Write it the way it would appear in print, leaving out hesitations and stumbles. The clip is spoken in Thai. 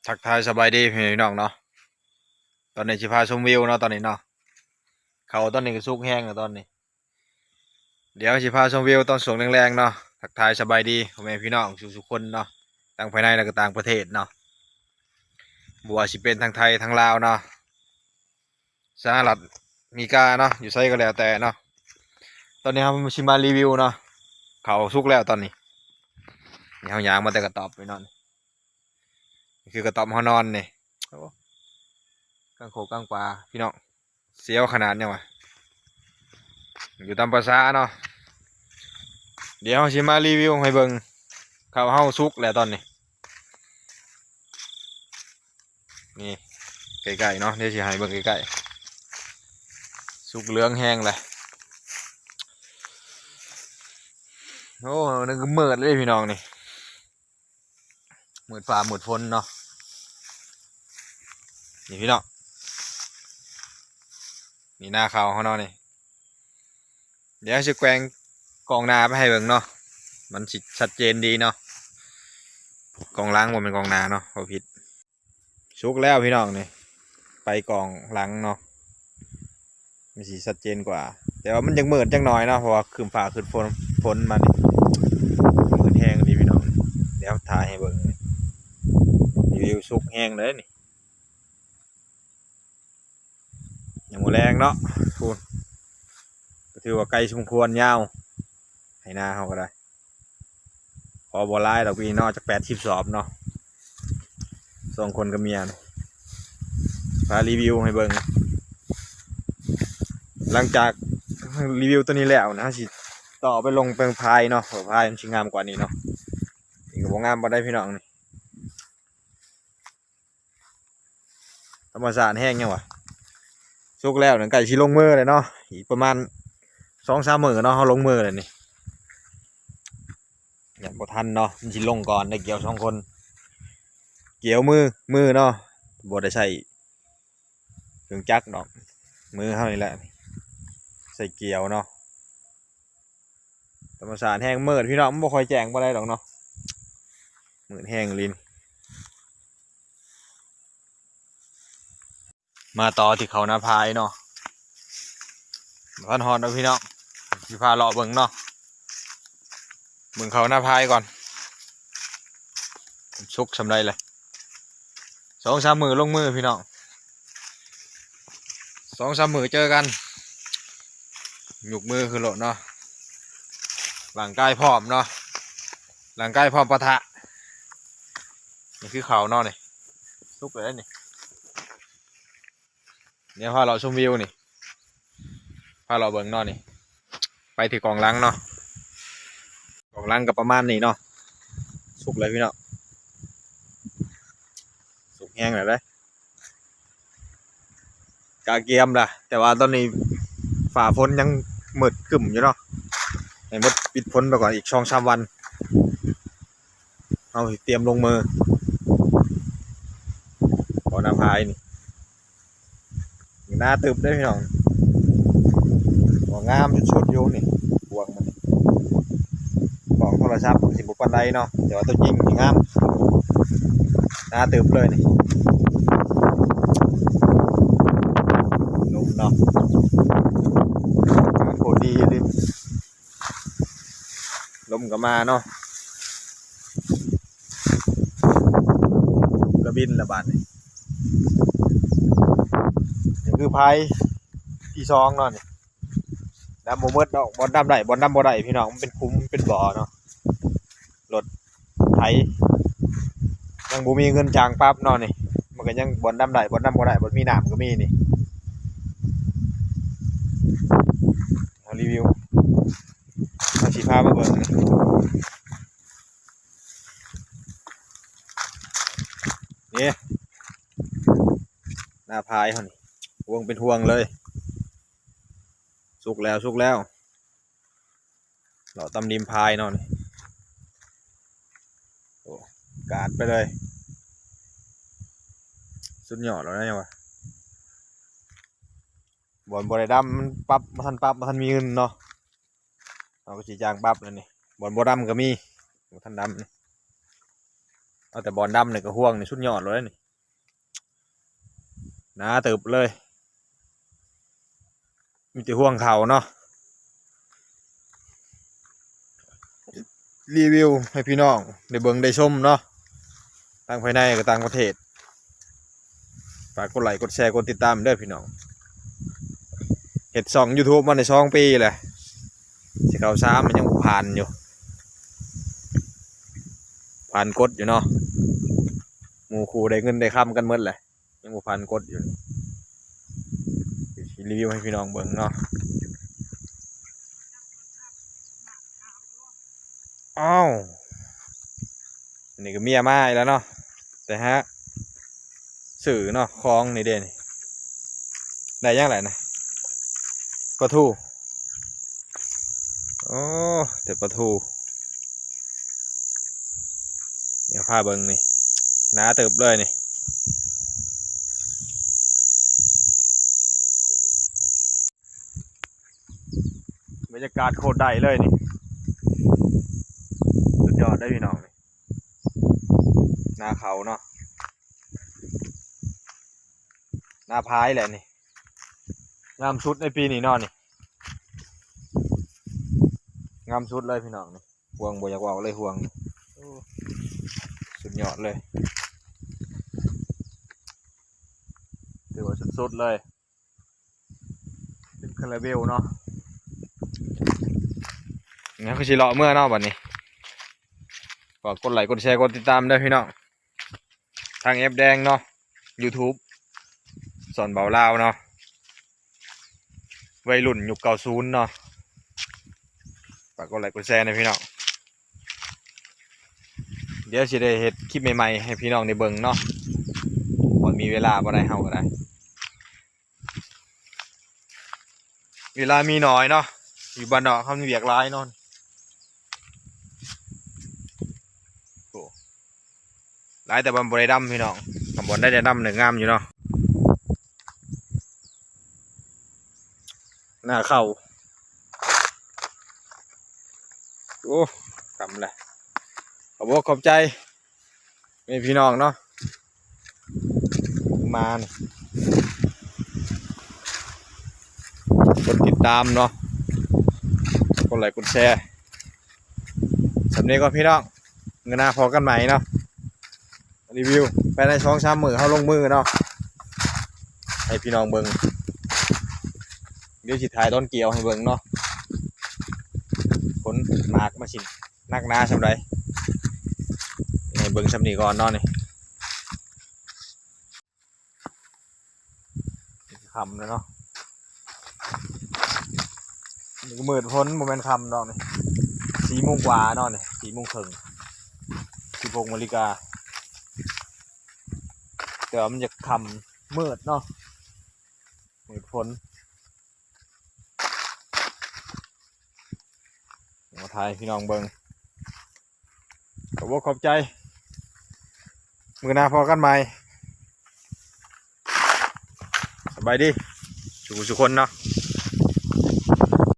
ทักทายสบายดีพี่น้องเนาะตอนนี้สิพาชมวิวเนาะตอนนี้เนาะเขาตอนนี้ก็สุกแห้งแล้วตอนนี้เดี๋ยวสิพาชมวิวตอนสวงแรงๆเนาะทักทายสบายดีพ่อแม่พี่น้องทุกๆคนเนาะทั้งภายในและก็ต่างประเทศเนาะบัวาสิเป็นทางไทยทางลาวเนาะสหรัฐอเมริกาเนาะอยู่ไสก็แล้วแต่เนาะตอนนี้เราชิมารีวิวเนาะเขาสุกแล้วตอนนี้นี่เฮาย่างมาแต่กระต๊อบไปนอนนี่คือกระต๊อบเฮานอนนี่โอ้กลางโขกกลางป่าพี่น้องเสียวขนาดเนี่ยวะอยู่ตามภาษาเนาะ เดี๋ยวชิมารีวิวให้เบิ่งข้าวเฮาสุกแล้วตอนนี้นี่ใกล้ๆเนาะเดี๋ยวสิให้เบิ่งใกล้ๆสุกเหลืองแห้งเลยโอ้นึกเมิดเลยพี่น้องนี่มืดฟ้ามืดฝนเนาะนี่พี่น้องนี่หน้าข้าวเขาเนาะนี่เดี๋ยวสิแกว่งกองนาไปให้เบิ่งเนาะมันสิชัดเจนดีเนาะกองล้างบ่เป็นกองนาเนาะเขาผิดสุกแล้วพี่น้องนี่ไปกองหลังเนาะมันสิชัดเจนกว่าแต่ว่ามันยังมืดจังหน่อยเนาะเพราะว่าคืนฟ้าคืนฝนมานี่มืดแห้งดีพี่น้องเดี๋ยวถ่ายให้เบิ่งรีวิวสุกแห้งเลยนี่ยังบ่แรงเนาะพูดก็ถือว่าไกลสมควรยาวให้หน้าเขาก็ได้พอบ่ร้ายดอกพี่นอกจาก80 สอบเนาะ2 คนกับเมียพารีวิวให้เบิ่งหลังจากรีวิวตัวนี้แล้วนะสิต่อไปลงเป็นพายเนาะพายมันชิงามกว่านี้เนาะนี่ก็บ่งามบ่ได้พี่น้องนี่ธรรมชาติแห้งยังวะสุกแล้วหนังไก่ชิลงมือเลยเนาะอีกประมาณ2-3 มื้อเนาะเขาลงมือเลยนี่อย่างบ่ทันเนาะมันสิลงก่อนได้เกี่ยว2 คนเกี่ยวมือเนาะบ่ได้ใช้เครื่องจักรดอกมือเฮานี่แหละใส่เกี่ยวเนาะธรรมชาติแห้งมืดพี่น้องมันบ่ค่อยแจ้งบ่ได้ดอกเนาะมืดแห้งลิ้นมาต่อที่เขานาพายเนาะพันฮอนเนาะพี่น้องสิพาเลาะเบิ่งเนาะเบิ่งเขานาพายก่อนสุกสำไรเลย2-3 มื้อลงมือพี่น้อง2-3 มื้อเจอกันหยุกมือคือโลดเนาะร่างกายพร้อมเนาะร่างกายพร้อมปะทะนี่คือเขาเนาะนี่สุกเลยนี่เนี่ยพาเราชมวิวนี่พาเราเบิ่งเนาะนี่ไปที่กองลังเนาะกองลังกับประมาณนี้เนาะสุกเลยพี่น้องสุกแห้งเลยได้กาเกียมล่ะแต่ว่าตอนนี้ฝ่าฝนยังมืดครึ้มอยู่เนาะให้มดปิดฝนไปก่อนอีก2-3 วันเอาเตรียมลงมือขอน้ำพายนี่หน้าตึบได้พี่น้องงามชุดอยู่นี่บวงมันของโทรศัพท์สิบุปันไดเนาะแต่ว่าตัวจริงงามหน้าตึบเลยนี่นุ่มเนาะโคตรดีดิลมก็มาเนาะกระบินระบาดนี่คือพายที่2เนาะนี่ดำโมเมดเนาะบอลดำได้บอลดำบ่ได้พี่น้องมันเป็นคุ้มเป็นบ่อเนาะรถไถยังบ่มีเงินจ้างปั๊บเนาะนี่มันก็ยังบอลดำได้บอลดำบ่ได้บอลมีน้ำก็มีนี่รีวิวมาสิพามาเบิ่งนี่หน้าพายเขานี่ห่วงเป็นห่วงเลยสุกแล้วเราตำริมพายเนาะนี่โอ้กาดไปเลยสุดยอดแล้วนะเนี่ยวะบอลได้ดำมันปั๊บมาทันมีเงินเนาะเราก็จีจางปั๊บเลยนี่บอลดำก็มีทันดำนี่ เอาแต่บอลดำเนี่ยก็ห่วงในชุดยอดเลยนี่นะเติบเลยมีแต่ห่วงเขาเนาะรีวิวให้พี่น้องได้เบิ่งได้ชมเนาะต่างภายในกับต่างประเทศฝากกดไลค์กดแชร์กดติดตามด้วยพี่น้องเห็ด2 YouTube มาใน2 ปีแหละสิเขา3มันยังผ่านอยู่ผ่านกดอยู่เนาะหมู่คู่ได้เงินได้ค่ำกันหมดแหละยังผ่านกดอยู่รีวิวให้พี่น้องเบิ่งเนาะอ้าวอันนี้ก็เมียมาอีกแล้วเนาะแต่ฮะสื่อเนาะคลองนี่เด่นได้ยังไงนะปลาทูโอ้แต่ปลาทูเดี๋ยวพาเบิ่งนี่น้าเติบเลยนี่บรรยากาศโคตรได้เลยนี่สุดยอดได้พี่น้องนี่หน้าเขาเนาะหน้าพายแหละนี่งามสุดในปีนี้เนาะนี่งามสุดเลยพี่น้องนี่ห่วงบ่อยากว่าเลยห่วงสุดยอดเลยถือว่าสุดๆเลยเป็นคาราเบลเนาะงั้นคือสิเลาะเมื่อเนาะบัดนี้ฝากกดไลค์กดแชร์กดติดตามด้วยพี่น้องทางแอปแดงเนาะ YouTube สอนเบาลาวเนาะวัยรุ่นยุค90เนาะฝากกดไลค์กดแชร์นะพี่น้องเดี๋ยวสิได้เฮ็ดคลิปใหม่ๆให้พี่น้องได้เบิ่งเนาะพอมีเวลาบ่ได้เฮาก็ได้เวลามีน้อยเนาะอยู่บ้านนอกเขามีเวียกหลายเนาะโอ้หลายแต่บ่ได้ดำพี่น้องคำบ่ได้แต่ดำเนี่ยงามอยู่เนาะหน้าเข้าโอ้กำเลยขอบคุณขอบใจมีพี่น้องเนาะมานี่กดติดตามเนาะกดไลค์กดแชร์สำเนียงก็พี่น้องเงินหน้าพอกันใหม่เนาะรีวิวไปใน2-3 มื้อเขาลงมือเนาะให้พี่น้องเบิ่งเดี๋ยวสิถ่ายต้นเกี่ยวให้เบิ่งเนาะผลหมากมาสินักหนาสำไรให้เบิ่งสำนีก่อนเนาะนี่คำเลยเนาะนี่ก็มืดพ้นโมเมนต์คำเนาะนี่4 โมงกว่าเนาะนี่4 โมงครึ่ง16 นาฬิกาแต่ว่ามันจะคำมืดเนาะมืดพ้นมาถ่ายพี่น้องเบิ่งขอบคุณขอบใจมือหน้าพอกันใหม่สบายดีสุขคนเนาะ